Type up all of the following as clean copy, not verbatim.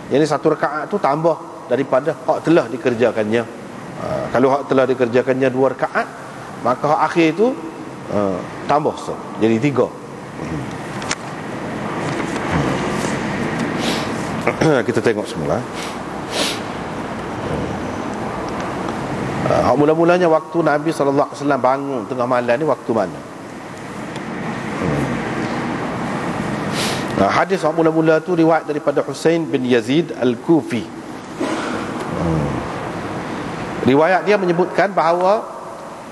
Jadi satu rakaat tu tambah daripada hak telah dikerjakannya. Kalau hak telah dikerjakannya 2 rakaat, maka hak akhir tu tambah jadi 3. Kita tengok semula. Mula-mulanya waktu Nabi SAW bangun tengah malam ni waktu mana? Hadis mula-mula tu riwayat daripada Husain bin Yazid Al-Kufi. Riwayat dia menyebutkan bahawa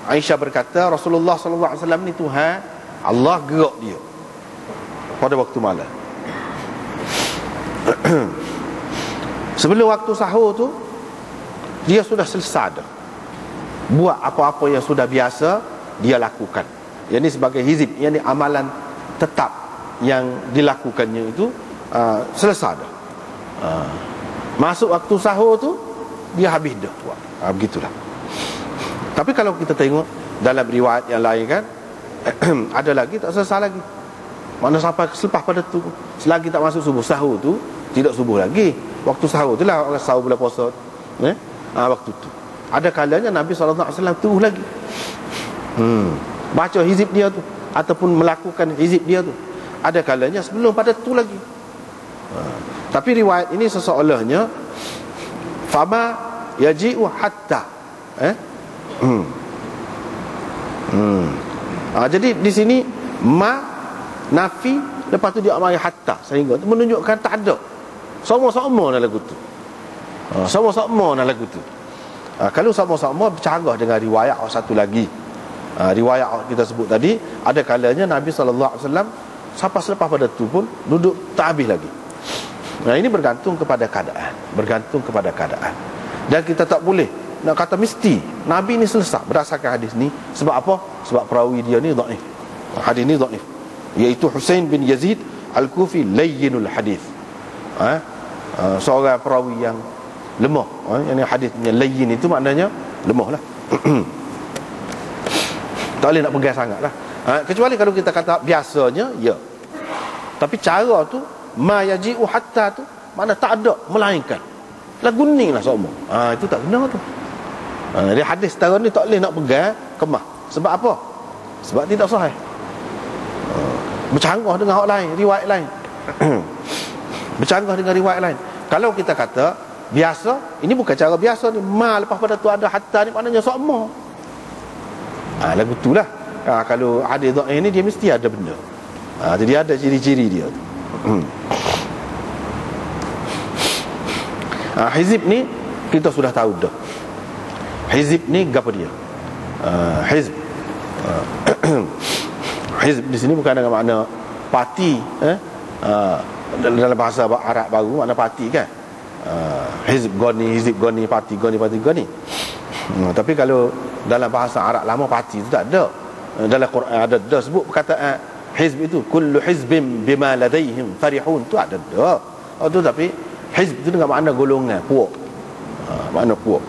Aisyah berkata Rasulullah SAW ni Tuhan Allah gerak dia pada waktu malam. Sebelum waktu sahur tu dia sudah selesai dah buat apa-apa yang sudah biasa dia lakukan. Yang ni sebagai hizib, yang ni amalan tetap yang dilakukannya itu selesai dah. Masuk waktu sahur tu dia habis dah buat. Begitulah. Tapi kalau kita tengok dalam riwayat yang lain kan ada lagi tak selesai lagi. Mana sampai selepas pada tu, selagi tak masuk subuh, sahur tu tidak subuh lagi. Waktu sahur tu lah orang sahur bulan puasa. Waktu tu ada kalanya Nabi SAW terus lagi baca hizib dia tu ataupun melakukan hizib dia tu. Ada kalanya sebelum pada tu lagi. Tapi riwayat ini seseolahnya fama yaji'u hatta jadi di sini ma nafi, lepas tu dia amai hatta, sehingga menunjukkan tak ada. Sama-sama dalam lagu tu. Sama-sama dalam lagu tu. Kalau sama-sama bercanggah dengan riwayat satu lagi. Riwayat kita sebut tadi, ada kalanya Nabi SAW sampai selepas pada tu pun duduk tak habis lagi. Ini bergantung kepada keadaan. Bergantung kepada keadaan. Dan kita tak boleh nak kata mesti Nabi ni selesai berdasarkan hadis ni. Sebab apa? Sebab perawi dia ni dhaif. Hadis ni dhaif, iaitu Husain bin Yazid Al-Kufi layyinul hadis. Seorang perawi yang lemah. Yang hadisnya layyin itu maknanya lemah lah. Tak boleh nak pegang sangat lah. Kecuali kalau kita kata biasanya, ya. Tapi cara tu ma yaji'u hatta tu makna tak ada, melainkan lagu ni lah semua. Itu tak kena tu. Dia hadis setara ni tak boleh nak pegang kemah. Sebab apa? Sebab tidak sahih. Bercanggah dengan hak lain, riwayat lain. Bercanggah dengan riwayat lain. Kalau kita kata biasa, ini bukan cara biasa ni. Ma lepas pada tu ada hatta ni maknanya sama. Lagu tu lah. Kalau hadis dhaif ni dia mesti ada benda. Jadi ada ciri-ciri dia tu. Hizib ni kita sudah tahu dah. Hizib ni apa dia? Hizb. Hizb di sini bukan dengan makna parti, dalam bahasa Arab baru makna parti kan. Hizb goni, parti goni. Tapi kalau dalam bahasa Arab lama parti itu tak ada. Dalam Quran ada sebut perkataan hizb itu, kullu hizbin bima ladaihim farihun, tu ada dah. Tu tapi hizb itu dengan makna golongan, puak. Makna puak.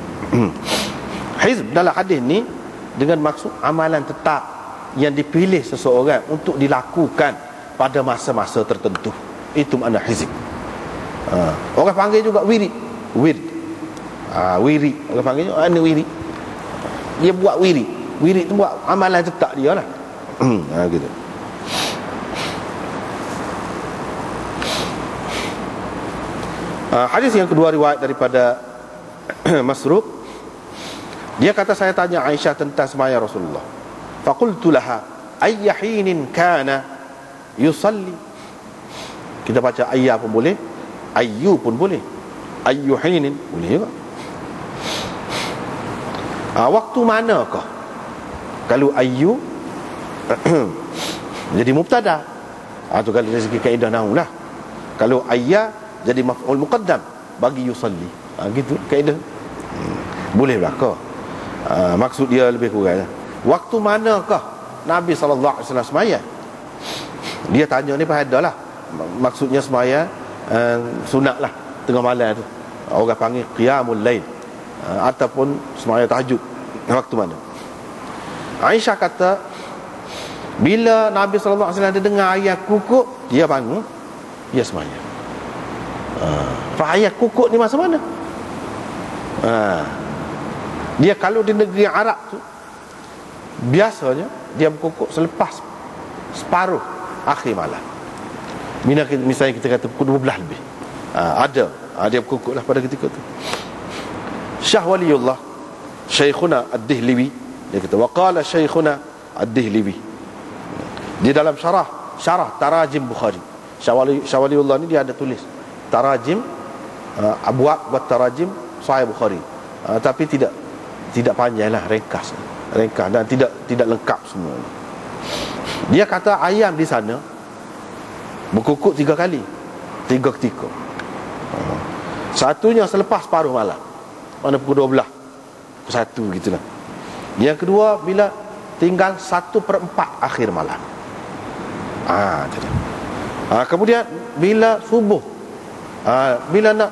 Hizb dalam hadis ni dengan maksud amalan tetap yang dipilih seseorang untuk dilakukan pada masa-masa tertentu. Itu makna hizb. Orang panggil juga wirid. Wirid. Orang panggil juga wirid. Dia buat wirid. Wirid tu buat amalan tetap dia lah. Gitu. Hadis yang kedua riwayat daripada Masruq. Dia kata saya tanya Aisyah tentang sembahyang Rasulullah. Faqultu laha ayya hinin kana yusalli. Kita baca ayya pun boleh, ayyu pun boleh, ayyu hinin boleh juga. Waktu manakah? Kalau ayyu jadi mubtada. Tu kalau dari segi kaedah nahwu lah. Kalau ayya jadi maf'ul muqaddam bagi yusalli. Gitu kaedah. Boleh belaka. Maksud dia lebih kurang. Waktu manakah Nabi SAW sembahyang? Dia tanya ni pada lah. Maksudnya sembahyang sunat lah tengah malam tu. Orang panggil qiyamul lail, ataupun sembahyang tahajud. Waktu mana? Aisyah kata bila Nabi SAW dia dengar ayat kukuk, dia bangun, dia sembahyang. Ayat kukuk ni masa mana? Dia kalau di negeri Arab tu biasanya dia berkukuk selepas separuh akhir malam. Misalnya kita kata pukul 12 lebih. Dia berkukuk lah pada ketika tu. Syah Waliullah Syekhuna Ad-Dihliwi, dia kata waqala Syekhuna Ad-Dihliwi di dalam syarah Tarajim Bukhari. Syah Waliullah ni dia ada tulis Tarajim, abwab buat Tarajim Sahih Bukhari, tapi tidak panjang lah, ringkas dan tidak lengkap semua. Dia kata ayam di sana berkukuk 3 kali, 3 ketika. Satunya selepas paruh malam, mana pukul 12, pukul 1 gitulah. Yang kedua bila tinggal 1/4 akhir malam. Kemudian bila subuh, bila nak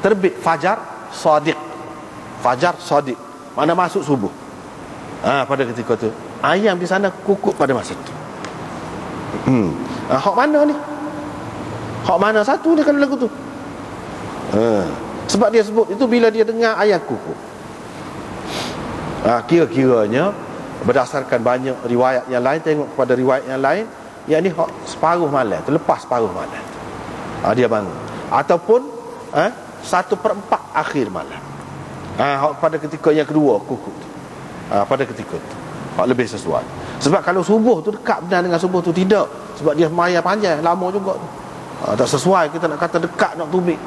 terbit fajar sadiq, mana masuk subuh, pada ketika tu ayam di sana kukuk pada masa tu. Hak mana ni? Hak mana satu dia kalau lagu tu? Sebab dia sebut itu bila dia dengar ayam kukuk. Kira-kiranya berdasarkan banyak riwayat yang lain, tengok kepada riwayat yang lain, yang ni hak separuh malam tu, lepas separuh malam tu, dia bangun, ataupun 1/4 akhir malam. Pada ketika yang kedua kukuk tu, pada ketika tu hak lebih sesuai. Sebab kalau subuh tu dekat benar dengan subuh tu tidak, sebab dia maya panjang lama juga tu. Tak sesuai kita nak kata dekat nak tubik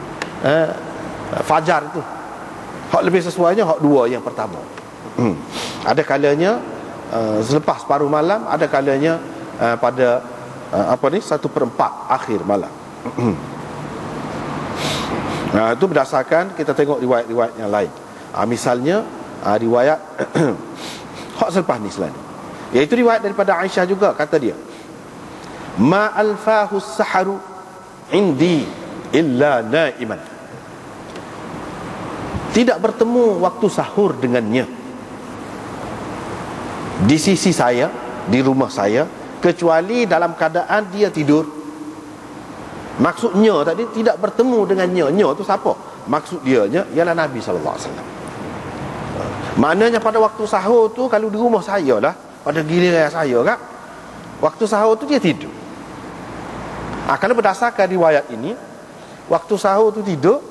fajar itu. Hak lebih sesuainya hak dua yang pertama. Ada kalanya selepas paruh malam, ada kalanya pada 1/4 akhir malam. Itu berdasarkan kita tengok riwayat-riwayat yang lain. Misalnya riwayat hak selepas ni selain, iaitu riwayat daripada Aisyah juga, kata dia, ma alfahu saharu indi illa naiman. Tidak bertemu waktu sahur dengannya di sisi saya, di rumah saya, kecuali dalam keadaan dia tidur. Maksudnya tadi tidak bertemu dengannya. Nya tu siapa? Maksud dia ialah Nabi SAW. Maknanya pada waktu sahur tu, kalau di rumah saya lah, pada giliran saya kan, waktu sahur tu dia tidur. Kalau berdasarkan riwayat ini, waktu sahur tu tidur,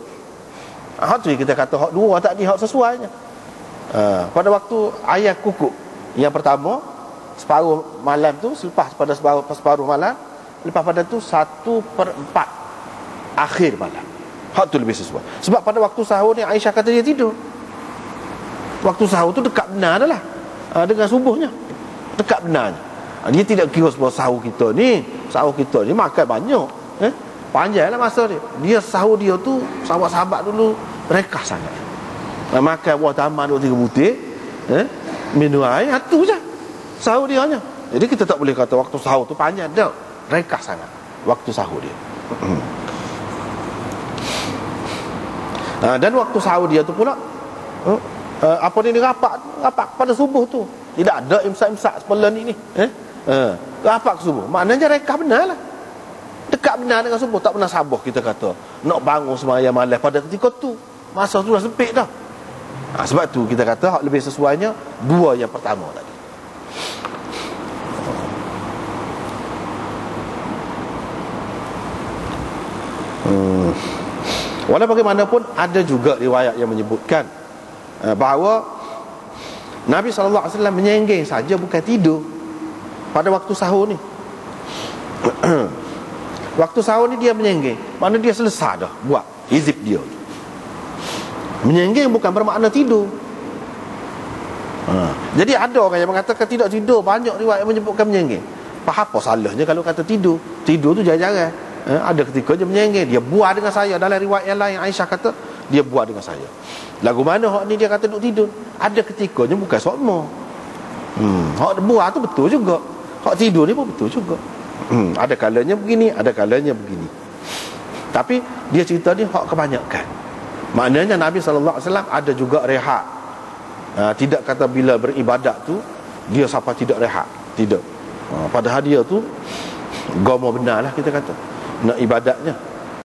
hak tu kita kata hak dua tadi hak sesuainya. Pada waktu ayat kukuk yang pertama, separuh malam tu, selepas pada separuh malam, lepas pada tu 1/4 akhir malam. Hak tu lebih sesuai. Sebab pada waktu sahur ni Aisyah kata dia tidur. Waktu sahur tu dekat benar adalah dengan subuhnya, dekat benarnya. Dia tidak kira sebab sahur kita ni makan banyak, panjanglah masa dia. Dia sahur dia tu, sahabat-sahabat dulu mereka sangat, makan buah taman 2-3 butir, minum air, tu je sahur dia hanya. Jadi kita tak boleh kata waktu sahur tu panjang, dah rekah sangat waktu sahur dia. Dan waktu sahur dia tu pula rapat pada subuh tu. Tidak ada imsak-imsak sebelah ni rapat ke subuh. Maknanya rekah benar lah, dekat benar dengan subuh. Tak pernah sabar kita kata nak bangun sembahyang malam pada ketika tu, masa tu dah sempit dah. Sebab tu kita kata hak lebih sesuainya dua yang pertama tadi. Walau bagaimanapun ada juga riwayat yang menyebutkan bahawa Nabi SAW menyenggeng saja, bukan tidur pada waktu sahur ni. Waktu sahur ni dia menyenggeng, makna dia selesai dah buat hizib dia. Menyenggeng bukan bermakna tidur. Jadi ada orang yang mengatakan tidak tidur. Banyak riwayat yang menyebutkan menyenggeng. Apa salahnya kalau kata tidur? Tidur tu jarang-jarang. Ada ketika dia menyenggeng, dia buat dengan saya. Dalam riwayat yang lain Aisyah kata dia buat dengan saya. Lagu mana hak ni dia kata duduk tidur? Ada ketikanya bukan sokmo. Hak buat tu betul juga. Hak tidur ni pun betul juga. Ada kalanya begini, ada kalanya begini. Tapi dia cerita ni hak kebanyakan. Maknanya Nabi SAW ada juga rehat. Tidak kata bila beribadat tu dia sampai tidak rehat. Tidak. Padahal dia tu gomo benar lah kita kata nak ibadatnya.